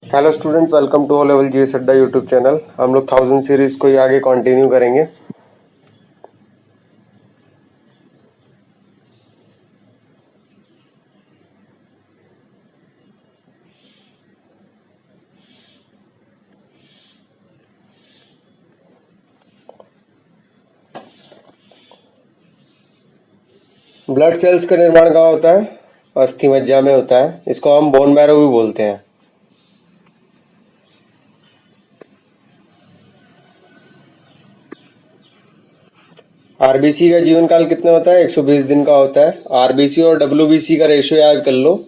Hello students, welcome to O level GS Adda YouTube channel. हम लोग 1000 series को ही आगे कंटिन्यू करेंगे। ब्लड सेल्स का निर्माण कहाँ होता है? अस्थि मज्जा में होता है। इसको हम बोन मैरो भी बोलते हैं। आरबीसी का जीवन काल कितना होता है? 120 दिन का होता है। आरबीसी और डब्ल्यूबीसी का रेशियो याद कर लो,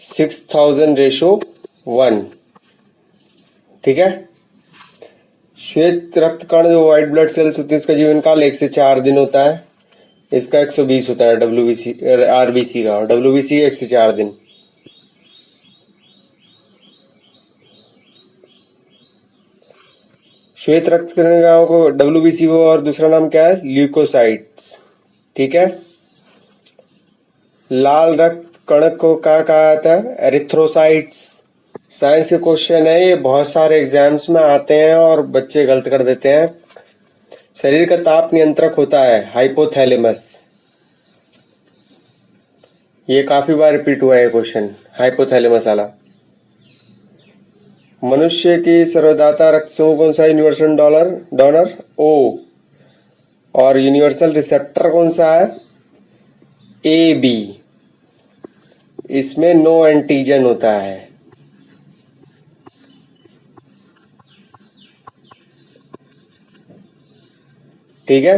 6000:1। ठीक है। श्वेत रक्त कण जो व्हाइट ब्लड सेल्स होती है, इसका जीवन काल 1 से 4 दिन होता है। इसका 120 होता है डब्ल्यूबीसी आरबीसी का, और डब्ल्यूबीसी 1 से 4 दिन। श्वेत रक्त कणिकाओं को डब्ल्यूबीसी को और दूसरा नाम क्या है? ल्यूकोसाइट्स। ठीक है। लाल रक्त कणक को क्या कहा जाता है? एरिथ्रोसाइट्स। साइंस के क्वेश्चन है ये, बहुत सारे एग्जाम्स में आते हैं और बच्चे गलत कर देते हैं। शरीर का ताप नियंत्रक होता है हाइपोथैलेमस। ये काफी बार रिपीट हुआ है क्वेश्चन, हाइपोथैलेमस वाला। मनुष्य की सर्वदाता रक्त समूह कौन सा? Universal donor O. और यूनिवर्सल रिसेप्टर कौन सा है? A B. इसमें नो एंटीजन होता है। ठीक है।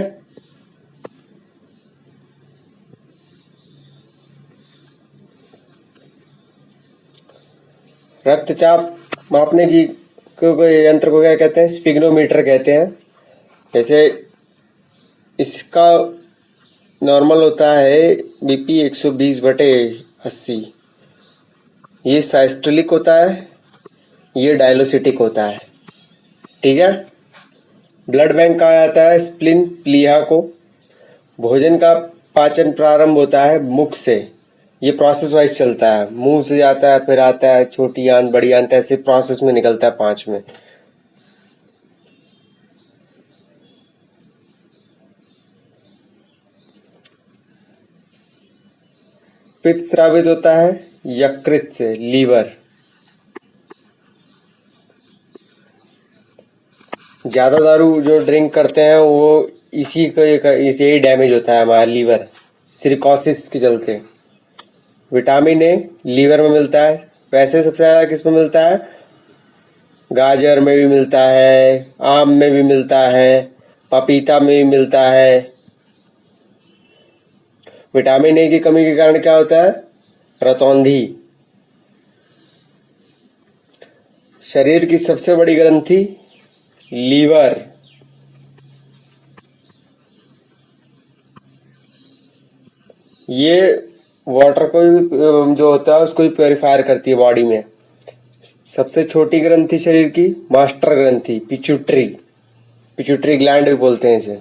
रक्तचाप मापने की यंत्र को क्या कहते हैं? स्पिग्नोमीटर कहते हैं। जैसे इसका नॉर्मल होता है बीपी 120/80। ये साइस्टोलिक होता है, ये डायलोसिटिक होता है। ठीक है। ब्लड बैंक कहा जाता है स्प्लिन प्लीहा को। भोजन का पाचन प्रारंभ होता है मुख से। ये प्रोसेस वाइज चलता है, मुंह से जाता है, फिर आता है छोटी आंत, बड़ी आंत, ऐसे प्रोसेस में निकलता है 5 में। पित्त स्रावित होता है यकृत से, लीवर। ज्यादा दारू जो ड्रिंक करते हैं वो इसे ही डैमेज होता है हमारा लीवर, सिरकोसिस के चलते। विटामिन ए लीवर में मिलता है। वैसे सबसे ज्यादा किस में मिलता है? गाजर में भी मिलता है, आम में भी मिलता है, पपीता में भी मिलता है। विटामिन ए की कमी के कारण क्या होता है? रतौंधी। शरीर की सबसे बड़ी ग्रंथि लीवर। ये वाटर को भी जो होता है उसको भी प्योरीफायर करती है बॉडी में। सबसे छोटी ग्रंथि शरीर की मास्टर ग्रंथि, पिट्यूटरी। पिट्यूटरी ग्लैंड भी बोलते हैं इसे।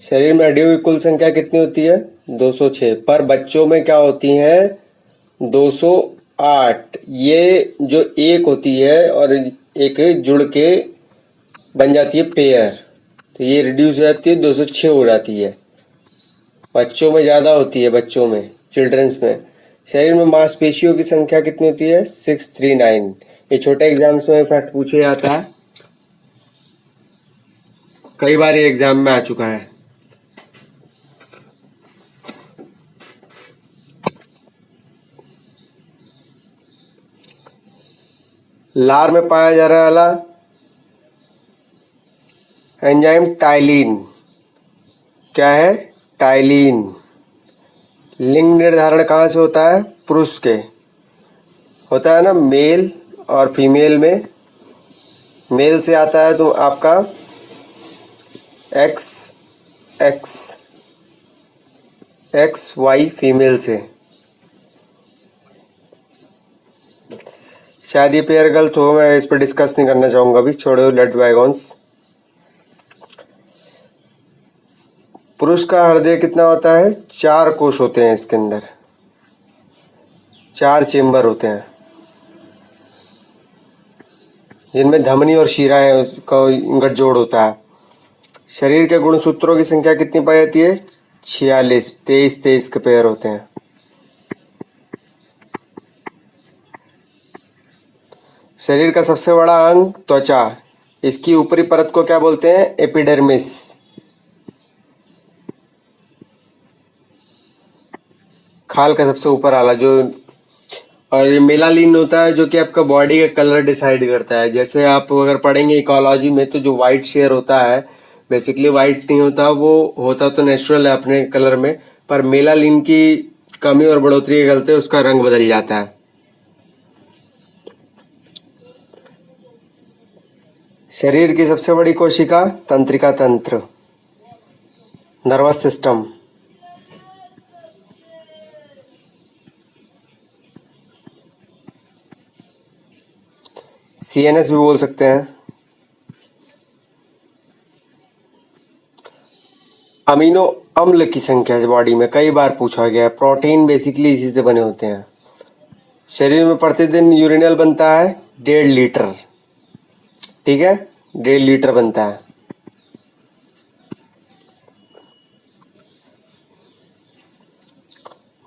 शरीर में हड्डियों की कुल संख्या कितनी होती है? 206। पर बच्चों में क्या होती है? 208। ये जो एक होती है और एक जुड़ के बन जाती है पेयर, तो ये रिड्यूस हो जाती है, 206 हो जाती है। बच्चों में ज़्यादा होती है, बच्चों में, चिल्ड्रंस में। शरीर में मांसपेशियों की संख्या कितनी होती है? 639। ये छोटे एग्जाम्स में फैक्ट पूछे जाता है, कई बार ये एग्जाम में आ चुका है। लार में पाया जा रहा वाला एंजाइम टाइलिन क्या है? टाइलिन। लिंग निर्धारण कहाँ से होता है? पुरुष के होता है ना, मेल और फीमेल में। मेल से आता है तो आपका एक्स एक्स XY फीमेल से। शायद ये पेयर गलत हो, मैं इस पर डिस्कस नहीं करना चाहूँगा अभी, छोड़ो, लेट बायगॉन्स। पुरुष का हृदय कितना होता है? 4 कोश होते हैं इसके अंदर, 4 चेम्बर होते हैं जिनमें धमनी और शिराएं का गठजोड़ होता है। शरीर के गुणसूत्रों की संख्या कितनी पाई जाती है? 46, 23 के पेयर होते हैं। शरीर का सबसे बड़ा अंग त्वचा, इसकी ऊपरी परत को क्या बोलते हैं? एपिडर्मिस। खाल का सबसे ऊपर वाला जो, और ये मेलानिन होता है जो कि आपका बॉडी का कलर डिसाइड करता है। जैसे आप अगर पढ़ेंगे इकोलॉजी में तो जो वाइट शेयर होता है बेसिकली वाइट नहीं होता, वो होता तो नेचुरल है अपने कलर में, पर मेलानिन की कमी और बढ़ोतरी के चलते उसका रंग बदल जाता है। शरीर की सबसे बड़ी कोशिका तंत्रिका तंत्र, नर्वस सिस्टम। सीएनएस भी बोल सकते हैं। अमीनो अम्ल की संख्या बॉडी में कई बार पूछा गया है। प्रोटीन बेसिकली इसी से बने होते हैं। शरीर में प्रतिदिन यूरिनल बनता है 1.5 लीटर, ठीक है, 1.5 लीटर बनता है।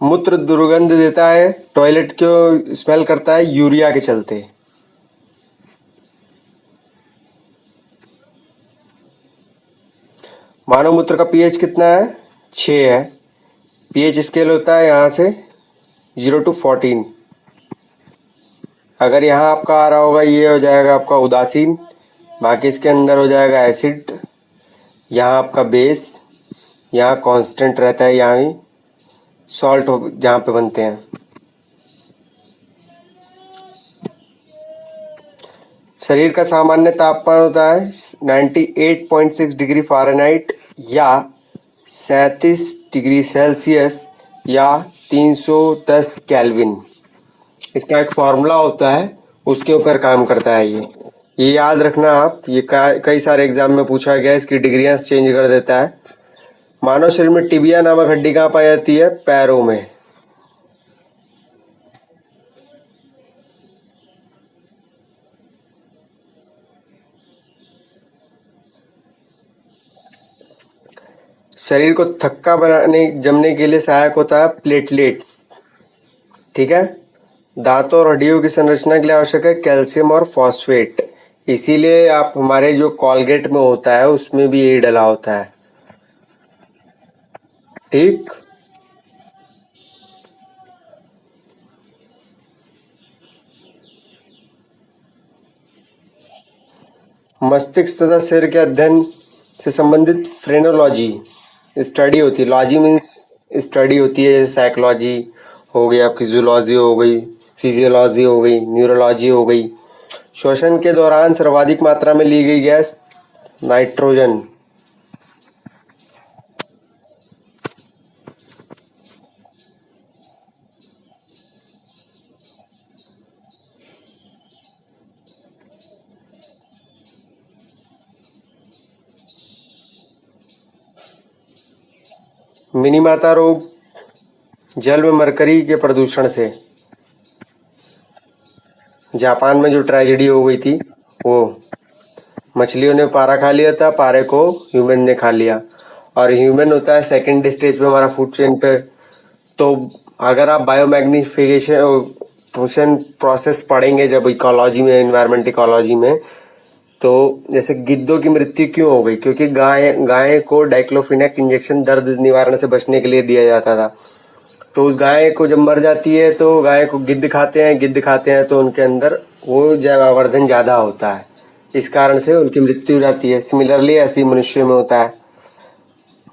मूत्र दुर्गंध देता है, टॉयलेट क्यों स्मेल करता है? यूरिया के चलते। मानव मूत्र का पीएच कितना है? 6 है। पीएच स्केल होता है यहाँ से 0 to 14। अगर यहाँ आपका आ रहा होगा, ये हो जाएगा आपका उदासीन, बाकी इसके अंदर हो जाएगा एसिड, यहाँ आपका बेस, यहाँ कांस्टेंट रहता है, यहाँ ही सॉल्ट जहाँ पे बनते हैं। शरीर का सामान्य तापमान होता है 98.6 डिग्री फ़ारेनहाइट या 37 डिग्री सेल्सियस या 310 केल्विन। इसका एक फॉर्मूला होता है, उसके ऊपर काम करता है ये याद रखना आप। ये कई सारे एग्जाम में पूछा गया है, इसकी डिग्रियाँ चेंज कर देता है। मानव शरीर में टिबिया नामक हड्डी कहाँ पाई जाती है? पैरों में। शरीर को थक्का बनाने जमने के लिए सहायक होता है प्लेटलेट्स, ठीक है। दांतों और हड्डियों की संरचना के लिए आवश्यक है कैल्शियम और फॉस्फेट, इसीलिए आप हमारे जो कॉलगेट में होता है उसमें भी यही डला होता है, ठीक। मस्तिष्क तथा सिर के अध्ययन से संबंधित फ्रेनोलॉजी स्टडी होती है। लॉजी मीन्स स्टडी होती है, जैसे साइकोलॉजी हो गई, आपकी जूलॉजी हो गई, फिजियोलॉजी हो गई, न्यूरोलॉजी हो गई। श्वसन के दौरान सर्वाधिक मात्रा में ली गई गैस नाइट्रोजन। मिनीमाता रोग जल में मरकरी के प्रदूषण से, जापान में जो ट्रेजेडी हो गई थी, वो मछलियों ने पारा खा लिया था, पारे को ह्यूमन ने खा लिया, और ह्यूमन होता है सेकंड स्टेज पे हमारा फूड चेन पे। तो अगर आप बायोमैग्निफिकेशन प्रोसेस पढ़ेंगे जब इकोलॉजी में, एनवायरमेंट इकोलॉजी में, तो जैसे गिद्धों की मृत्यु क्यों हो गई? क्योंकि गाय को डाइक्लोफिनेक इंजेक्शन दर्द निवारण से बचने के लिए दिया जाता था। तो उस गाय को जब मर जाती है तो गाय को गिद्ध खाते हैं तो उनके अंदर वो जैव आवर्धन ज़्यादा होता है, इस कारण से उनकी मृत्यु हो जाती है। सिमिलरली ऐसी मनुष्य में होता है।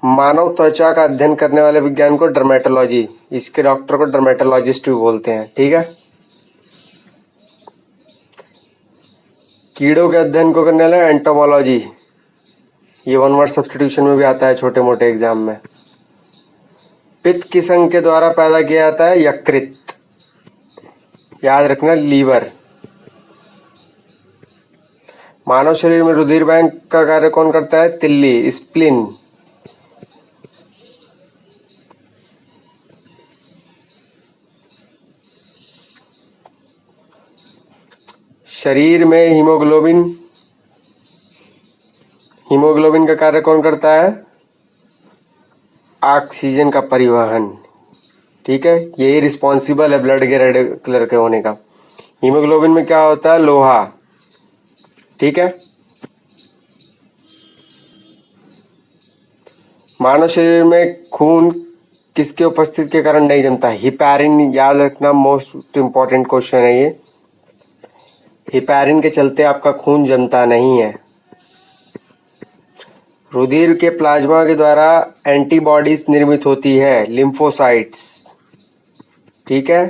मानव त्वचा का अध्ययन करने वाले विज्ञान को डर्मेटोलॉजी, इसके डॉक्टर को डर्मेटोलॉजिस्ट भी बोलते हैं, ठीक है। कीड़ों के अध्ययन को करने वाले एंटोमोलॉजी, ये वन वर्ड सब्स्टिट्यूशन में भी आता है छोटे मोटे एग्जाम में। पित्त किस अंग के द्वारा पैदा किया जाता है? यकृत, याद रखना, लीवर। मानव शरीर में रुधिर बैंक का कार्य कौन करता है? तिल्ली, स्प्लिन। शरीर में हीमोग्लोबिन का कार्य कौन करता है? ऑक्सीजन का परिवहन। ठीक है, यही रिस्पॉन्सिबल है ब्लड के रेड कलर के होने का। हीमोग्लोबिन में क्या होता है? लोहा। ठीक है, मानव शरीर में खून किसके उपस्थिति के कारण नहीं जमता? हिपैरिन। याद रखना, मोस्ट इंपॉर्टेंट क्वेश्चन है ये। हिपैरिन के चलते आपका खून जमता नहीं है। रुधिर के प्लाज्मा के द्वारा एंटीबॉडीज निर्मित होती है, लिम्फोसाइट्स। ठीक है,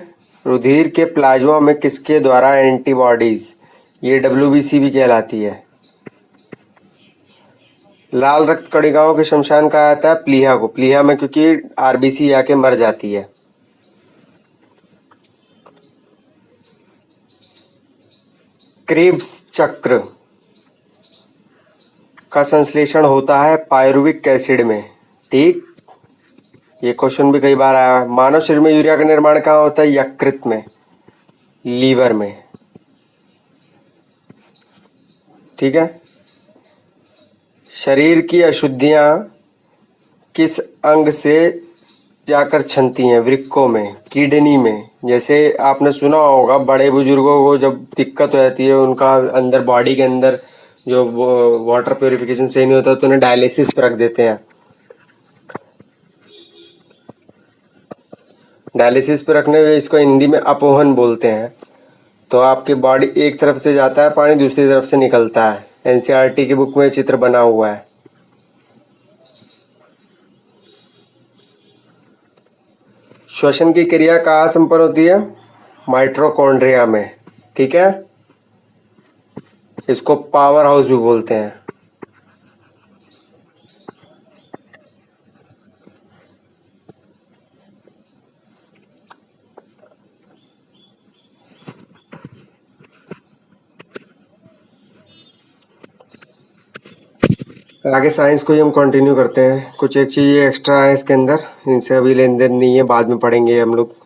रुधिर के प्लाज्मा में किसके द्वारा एंटीबॉडीज, ये WBC भी कहलाती है। लाल रक्त कणिकाओं के शमशान कहा जाता है प्लीहा को। प्लीहा में क्योंकि RBC आके मर जाती है। क्रेब्स चक्र का संश्लेषण होता है पायरुविक एसिड में। ठीक, ये क्वेश्चन भी कई बार आया है। मानव शरीर में यूरिया का निर्माण कहाँ होता है? यकृत में, लीवर में। ठीक है, शरीर की अशुद्धियां किस अंग से जाकर छनती हैं? वृक्कों में, किडनी में। जैसे आपने सुना होगा बड़े बुजुर्गों को जब दिक्कत हो जाती है, उनका अंदर बॉडी के अंदर जो वाटर प्योरिफिकेशन सही नहीं होता तो उन्हें डायलिसिस पर रख देते हैं। डायलिसिस पर रखने में इसको हिंदी में अपोहन बोलते हैं। तो आपकी बॉडी एक तरफ से जाता है पानी, दूसरी तरफ से निकलता है। NCERT की बुक में चित्र बना हुआ है। श्वसन की क्रिया कहाँ संपन्न होती है? माइटोकॉन्ड्रिया में। ठीक है, इसको पावर हाउस भी बोलते हैं। आगे साइंस को ही हम कंटिन्यू करते हैं। कुछ एक चीज़ एक्स्ट्रा है इसके अंदर, इनसे अभी लेन देन नहीं है, बाद में पढ़ेंगे हम लोग।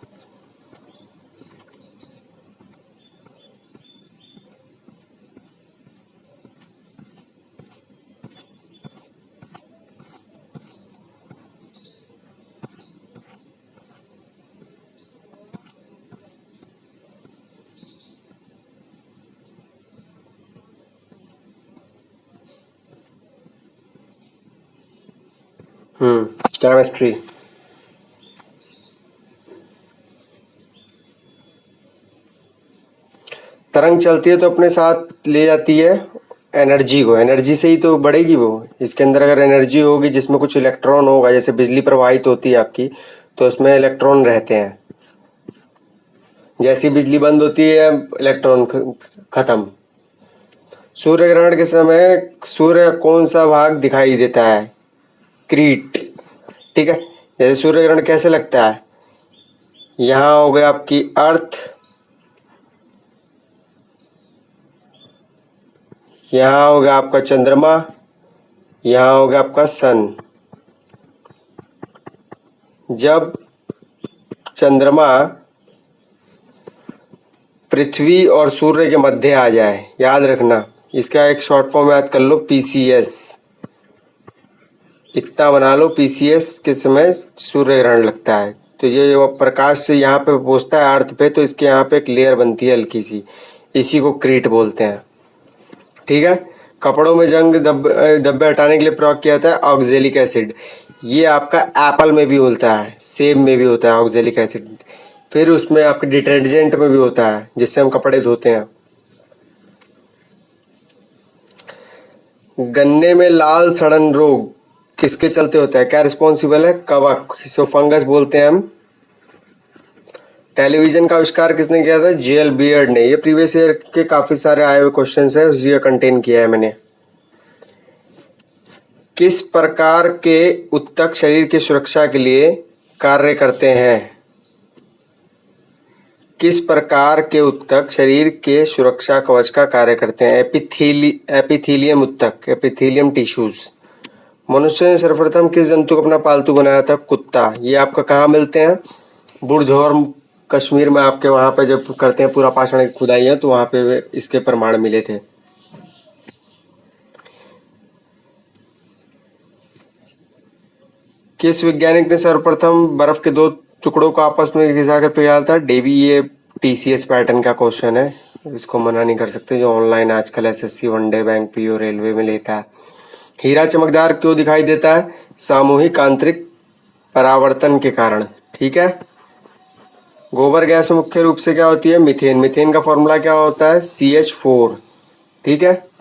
केमिस्ट्री। तरंग चलती है तो अपने साथ ले जाती है एनर्जी को। एनर्जी से ही तो बढ़ेगी वो। इसके अंदर अगर एनर्जी होगी जिसमें कुछ इलेक्ट्रॉन होगा, जैसे बिजली प्रवाहित होती है आपकी, तो उसमें इलेक्ट्रॉन रहते हैं। जैसी बिजली बंद होती है इलेक्ट्रॉन खत्म। सूर्य ग्रहण के समय सूर्य कौन सा भाग दिखाई देता है? क्रीट। ठीक है, जैसे सूर्य ग्रहण कैसे लगता है? यहाँ हो गया आपकी अर्थ, यहाँ हो गया आपका चंद्रमा, यहाँ हो गया आपका सन। जब चंद्रमा पृथ्वी और सूर्य के मध्य आ जाए, याद रखना इसका एक शॉर्ट फॉर्म याद कर लो, PCS। इतना बना लो, PCS के समय सूर्य ग्रहण लगता है। तो ये जो प्रकाश से यहाँ पे पहुँचता है अर्थ पे, तो इसके यहाँ पे एक लेयर बनती है हल्की सी, इसी को क्रीट बोलते हैं। ठीक है, कपड़ों में जंग धब्बे हटाने के लिए प्रयोग किया जाता है ऑक्जेलिक एसिड। ये आपका एप्पल में भी होता है, सेब में भी होता है ऑक्जेलिक एसिड। फिर उसमें आपके डिटर्जेंट में भी होता है जिससे हम कपड़े धोते हैं। गन्ने में लाल सड़न रोग किसके चलते होता है? क्या रिस्पॉन्सिबल है? कवक, इसको फंगस बोलते हैं हम। टेलीविजन का आविष्कार किसने किया था? JL बियर्ड ने। ये प्रीवियस ईयर के काफी सारे आए हुए क्वेश्चंस हैं, उसी कंटेन किया है मैंने। किस प्रकार के उत्तक शरीर की सुरक्षा के लिए कार्य करते हैं? किस प्रकार के ऊतक शरीर के सुरक्षा कवच का कार्य करते हैं? एपिथीलियम ऊतक, एपिथीलियम टिश्यूज। मनुष्य ने सर्वप्रथम किस जंतु को अपना पालतू बनाया था? कुत्ता। ये आपका कहाँ मिलते हैं? बुर्ज और कश्मीर में आपके वहाँ पे जब करते हैं पूरा पाषाण की खुदाइयाँ, तो वहाँ पे इसके प्रमाण मिले थे। किस वैज्ञानिक ने सर्वप्रथम बर्फ के दो टुकड़ों को आपस में घिसाकर पिघाला था? डेवी। ये टीसीएस पैटर्न का क्वेश्चन है, इसको मना नहीं कर सकते, जो ऑनलाइन आजकल SSC, one day, bank, PO, railway में लेता है। हीरा चमकदार क्यों दिखाई देता है? सामूहिक आंतरिक परावर्तन के कारण। ठीक है। गोबर गैस मुख्य रूप से क्या होती है? मीथेन। मीथेन का फॉर्मूला क्या होता है? CH4। ठीक है।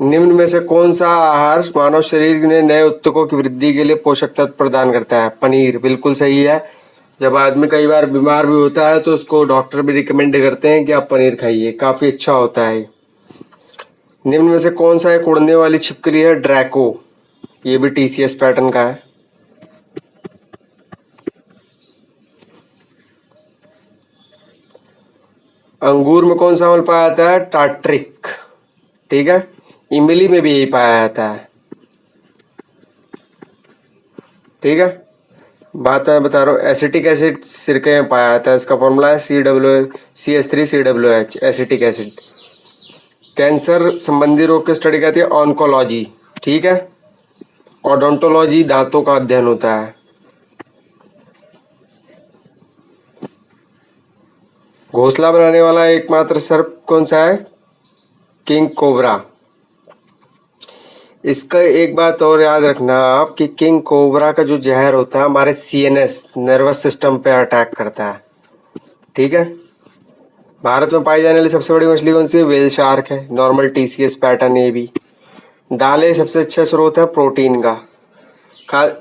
निम्न में से कौन सा आहार मानव शरीर में नए ऊतकों की वृद्धि के लिए पोषक तत्व प्रदान करता है? पनीर। बिल्कुल सही है। जब आदमी कई बार बीमार भी होता है तो उसको डॉक्टर भी रिकमेंड करते हैं कि आप पनीर खाइए, काफी अच्छा होता है। निम्न में से कौन सा एक उड़ने वाली छिपकली है? ड्रैको। ये भी टीसीएस पैटर्न का है। अंगूर में कौन सा अम्ल पाया जाता है? टार्ट्रिक। ठीक है। इमली में भी यही पाया जाता है। ठीक है। बात मैं बता रहा हूँ, एसिटिक एसिड सिरके में पाया जाता है, इसका फॉर्मूला है CH3COOH, एसिटिक एसिड। कैंसर संबंधी रोग की स्टडी कहती है ऑन्कोलॉजी। ठीक है। ओडोंटोलॉजी दांतों का अध्ययन होता है। घोंसला बनाने वाला एकमात्र सर्प कौन सा है? King cobra. इसका एक बात और याद रखना आप कि किंग कोबरा का जो जहर होता है हमारे सीएनएस नर्वस सिस्टम पे अटैक करता है। ठीक है। भारत में पाई जाने वाली सबसे बड़ी मछली कौन सी है? व्हेल शार्क है। नॉर्मल टीसीएस पैटर्न ये भी। दालें सबसे अच्छा स्रोत है प्रोटीन का।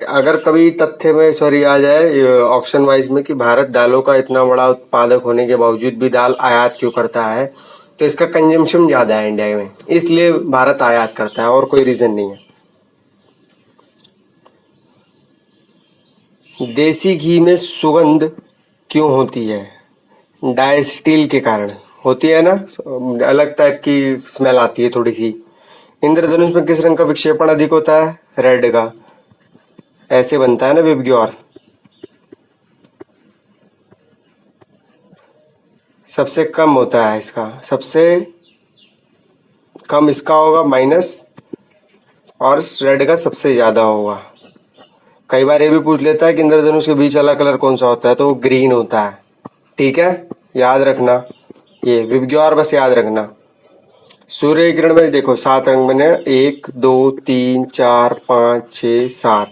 अगर कभी तथ्य में सॉरी आ जाए ऑप्शन वाइज में कि भारत दालों का इतना बड़ा उत्पादक होने के बावजूद भी दाल आयात क्यों करता है, तो इसका कंजम्पशन ज़्यादा है इंडिया में, इसलिए भारत आयात करता है, और कोई रीज़न नहीं है। देसी घी में सुगंध क्यों होती है? डायस्टिल के कारण होती है ना, अलग टाइप की स्मेल आती है थोड़ी सी। इंद्रधनुष में किस रंग का विक्षेपण अधिक होता है? रेड का। ऐसे बनता है ना विबग्योर। सबसे कम होता है इसका, सबसे कम इसका होगा माइनस, और रेड का सबसे ज़्यादा होगा। कई बार ये भी पूछ लेता है कि इंद्रधनुष के बीच वाला कलर कौन सा होता है, तो वो ग्रीन होता है। ठीक है, याद रखना, ये विबग्योर बस याद रखना। सूर्य किरण में देखो 7 रंग बने, 1 2 3 4 5 6 7।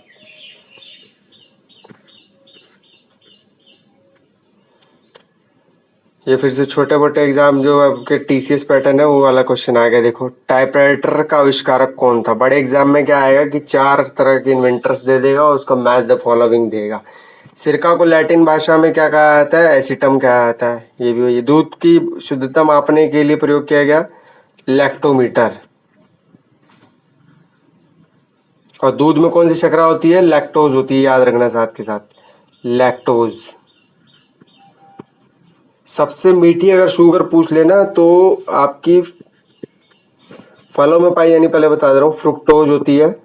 ये फिर से छोटे मोटे एग्जाम जो आपके टीसीएस पैटर्न है वो वाला क्वेश्चन आ गया। देखो, टाइपराइटर का आविष्कारक कौन था? बड़े एग्जाम में क्या आएगा कि 4 तरह के इन्वेंटर्स दे देगा और उसको मैच द फॉलोइंग देगा। सिरका को लैटिन भाषा में क्या कहा जाता है? एसिटम कहा जाता है। ये भी वही। दूध की शुद्धता मापने के लिए प्रयोग किया गया लैक्टोमीटर। और दूध में कौन सी शर्करा होती है? लैक्टोज होती है, याद रखना साथ के साथ, लैक्टोज। सबसे मीठी अगर शुगर पूछ लेना तो आपकी फलों में पाई, यानी पहले बता दे रहा हूँ, फ्रुक्टोज होती है,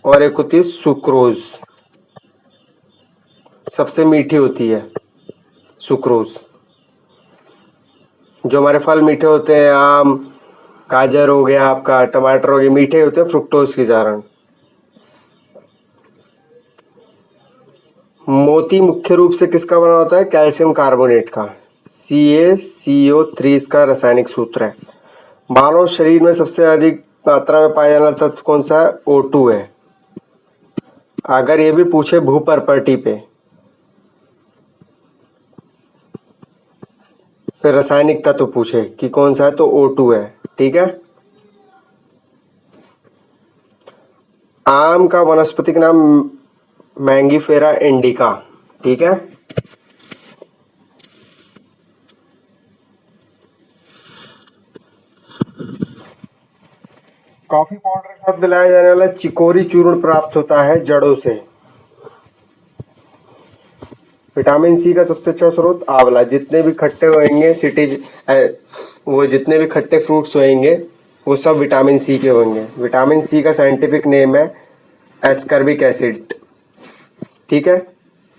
और एक होती है सुक्रोज। सबसे मीठी होती है सुक्रोज। जो हमारे फल मीठे होते हैं, आम, गाजर हो गया, आपका टमाटर हो गया, मीठे होते हैं फ्रुक्टोज के कारण। मोती मुख्य रूप से किसका बना होता है? कैल्शियम कार्बोनेट का। CaCO3 इसका रासायनिक सूत्र है। मानव शरीर में सबसे अधिक मात्रा में पाया जाने वाला तत्व कौन सा है? O2 है। अगर ये भी पूछे भू प्रॉपर्टी पे, फिर रासायनिक तत्व पूछे कि कौन सा है, तो O2 है। ठीक है। आम का वनस्पतिक नाम मैंगीफेरा इंडिका। ठीक है। कॉफी पाउडर के साथ मिलाया जाने वाला चिकोरी चूर्ण प्राप्त होता है जड़ों से। विटामिन सी का सबसे अच्छा स्रोत आंवला। जितने भी खट्टे होंगे वो जितने भी खट्टे फ्रूट्स होंगे वो सब विटामिन सी के होंगे। विटामिन सी का साइंटिफिक नेम है एस्कर्बिक एसिड। ठीक है।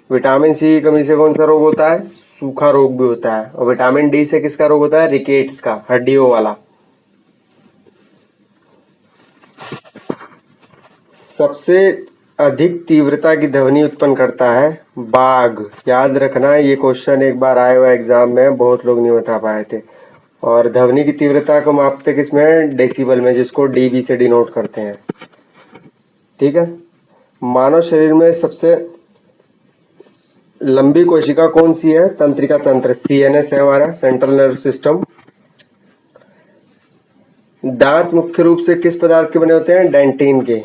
विटामिन सी की कमी से कौन सा रोग होता है? सूखा रोग भी होता है। और विटामिन डी से किसका रोग होता है? रिकेट्स का, हड्डियों वाला। सबसे अधिक तीव्रता की ध्वनि उत्पन्न करता है बाघ। याद रखना, ये क्वेश्चन एक बार आया हुआ एग्जाम में, बहुत लोग नहीं बता पाए थे। और ध्वनि की तीव्रता को मापते किसमें? डेसिबल में, जिसको डीबी से डिनोट करते हैं। ठीक है। मानव शरीर में सबसे लंबी कोशिका कौन सी है? तंत्रिका तंत्र, सीएनएस है हमारा, सेंट्रल नर्व सिस्टम। दांत मुख्य रूप से किस पदार्थ के बने होते हैं? डेंटिन के।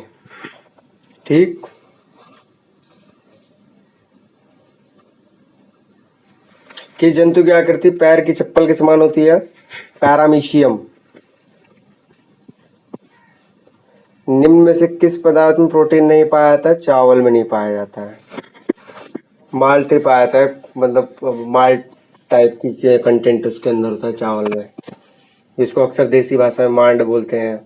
ठीक। किस जंतु की आकृति पैर की चप्पल के समान होती है? पैरामीशियम। निम्न में से किस पदार्थ में प्रोटीन नहीं पाया जाता है? चावल में नहीं पाया जाता है। माल्ट पाया जाता है, मतलब माल्ट टाइप की कंटेंट उसके अंदर होता है चावल में, जिसको अक्सर देसी भाषा में मांड बोलते हैं।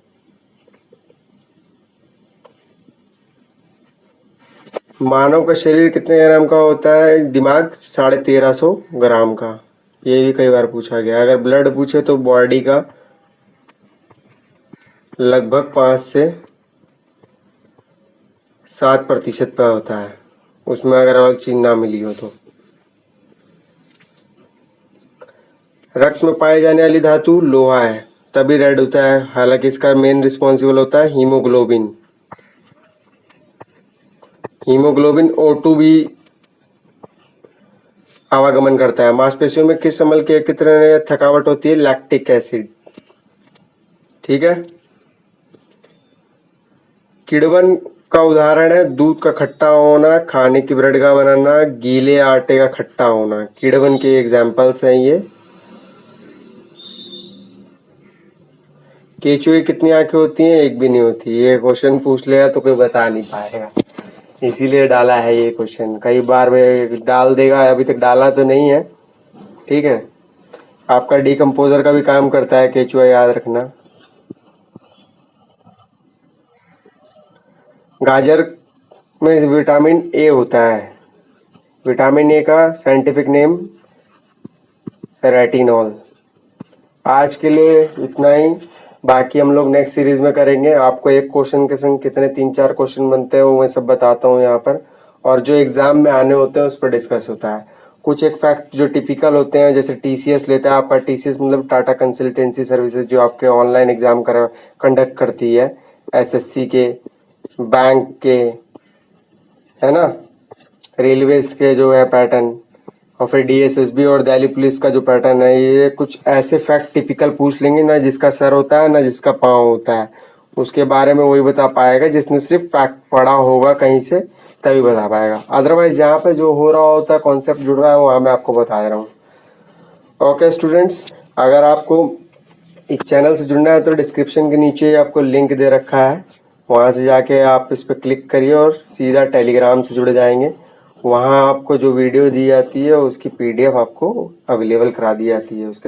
मानव का शरीर कितने ग्राम का होता है? दिमाग 1350 ग्राम का। ये भी कई बार पूछा गया। अगर ब्लड पूछे तो बॉडी का लगभग 5 से 7% पे होता है, उसमें अगर और चीज ना मिली हो तो। रक्त में पाई जाने वाली धातु लोहा है, तभी रेड होता है। हालांकि इसका मेन रिस्पॉन्सिबल होता है हीमोग्लोबिन। हीमोग्लोबिन O2 भी आवागमन करता है। मांसपेशियों में किस अम्ल के कितने थकावट होती है? Lactic acid. ठीक है। किड़वन का उदाहरण है दूध का खट्टा होना, खाने की ब्रेड का बनाना, गीले आटे का खट्टा होना। किड़वन के एग्जाम्पल्स हैं ये। केचुए की कितनी आंखें होती हैं? एक भी नहीं होती। ये क्वेश्चन पूछ लिया तो कोई बता नहीं पाएगा, इसीलिए डाला है ये क्वेश्चन। कई बार वे डाल देगा, अभी तक डाला तो नहीं है। ठीक है। आपका डिकम्पोजर का भी काम करता है केचुआ, याद रखना। गाजर में विटामिन ए होता है। विटामिन ए का साइंटिफिक नेम रेटिनॉल। आज के लिए इतना ही, बाकी हम लोग नेक्स्ट सीरीज में करेंगे। आपको एक क्वेश्चन के संग कितने 3-4 क्वेश्चन बनते हैं वो मैं सब बताता हूँ यहाँ पर, और जो एग्जाम में आने होते हैं उस पर डिस्कस होता है। कुछ एक फैक्ट जो टिपिकल होते हैं, जैसे टीसीएस लेता है आपका। टीसीएस मतलब टाटा कंसल्टेंसी सर्विसेज, जो आपके ऑनलाइन एग्जाम कंडक्ट करती है, एसएससी के, बैंक के, है ना, रेलवेज के जो है पैटर्न, और फिर डीएसएसबी और दिल्ली पुलिस का जो पैटर्न है। ये कुछ ऐसे फैक्ट टिपिकल पूछ लेंगे ना जिसका सर होता है ना जिसका पाँव होता है, उसके बारे में वही बता पाएगा जिसने सिर्फ फैक्ट पढ़ा होगा कहीं से, तभी बता पाएगा। अदरवाइज यहाँ पे जो हो रहा होता है, कॉन्सेप्ट जुड़ रहा है, वहाँ मैं आपको बता दे रहा हूँ। ओके स्टूडेंट्स, अगर आपको इस चैनल से जुड़ना है तो डिस्क्रिप्शन के नीचे आपको लिंक दे रखा है, वहाँ से जाके आप इस पर क्लिक करिए और सीधा टेलीग्राम से जुड़ जाएंगे। वहाँ आपको जो वीडियो दी जाती है उसकी PDF आपको अवेलेबल करा दी जाती है उसके